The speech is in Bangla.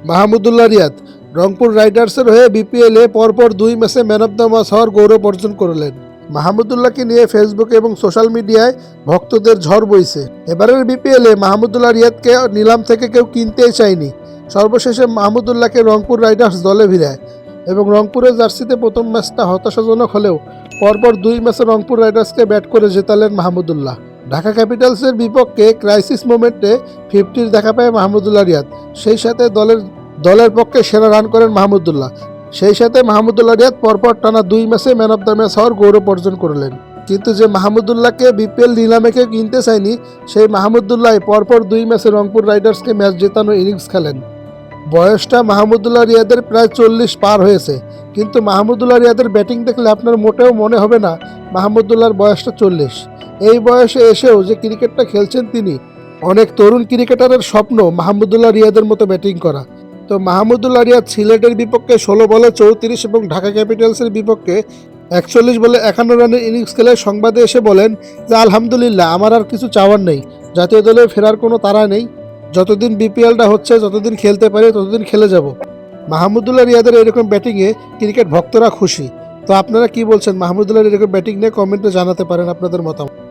মাহমুদুল্লাহ রিয়াদ রংপুর রাইডার্সের হয়ে বিপিএলে পরপর 2 ম্যাচে ম্যান অব দ্য ম্যাচ হওয়ার গৌরব অর্জন করলেন। মাহমুদুল্লাহকে নিয়ে ফেসবুক এবং সোশ্যাল মিডিয়ায় ভক্তদের ঝড় বইছে। এবারের বিপিএলে মাহমুদুল্লাহ রিয়াদকে নিলাম থেকে কেউ কিনতেই চায়নি। সর্বশেষে মাহমুদুল্লাহকে রংপুর রাইডার্স দলে ভিড়ায় এবং রংপুরের জার্সিতে প্রথম ম্যাচটা হতাশাজনক হলেও পরপর 2 ম্যাচে রংপুর রাইডার্সকে ব্যাট করে জেতালেন মাহমুদুল্লাহ। ঢাকা ক্যাপিটালসের বিপক্ষে ক্রাইসিস মোমেন্টে 50-র দেখা পায় মাহমুদুল্লাহ রিয়াদ। সেই সাথে দলের পক্ষে সেরা রান করেন মাহমুদুল্লাহ। সেই সাথে মাহমুদুল্লাহ রিয়াদ পরপর টানা 2 ম্যাচে ম্যান অব দ্য ম্যাচ হওয়ার গৌরব অর্জন করলেন। কিন্তু যে মাহমুদুল্লাহকে বিপিএল নিলামে কেউ কিনতে চায়নি, সেই মাহমুদুল্লাহ পরপর 2 ম্যাচে রংপুর রাইডার্সকে ম্যাচ জেতানো ইনিংস খেলেন। বয়সটা মাহমুদুল্লাহ রিয়াদের প্রায় 40 পার হয়েছে, কিন্তু মাহমুদুল্লাহ রিয়াদের ব্যাটিং দেখলে আপনার মোটেও মনে হবে না মাহমুদুল্লাহর বয়সটা 40। এই বয়সে এসেও যে ক্রিকেটটা খেলছেন তিনি, অনেক তরুণ ক্রিকেটারের স্বপ্ন মাহমুদুল্লাহ রিয়াদের মতো ব্যাটিং করা। তো মাহমুদুল্লাহ রিয়াদ সিলেটের বিপক্ষে 16 বলে 34 এবং ঢাকা ক্যাপিটালসের বিপক্ষে 41 বলে 51 রানের ইনিংস খেলে সংবাদে এসে বলেন যে আলহামদুলিল্লাহ, আমার আর কিছু চাওয়ার নেই, জাতীয় দলে ফেরার কোনো তাড়া নেই, যতদিন বিপিএলটা হচ্ছে, যতদিন খেলতে পারি ততদিন খেলে যাব। মাহমুদুল্লাহ রিয়াদের এরকম ব্যাটিংয়ে ক্রিকেট ভক্তরা খুশি। তো আপনারা কি বলছেন মাহমুদুল্লাহর এরকম ব্যাটিং নিয়ে? কমেন্টে জানাতে পারেন আপনাদের মতামত।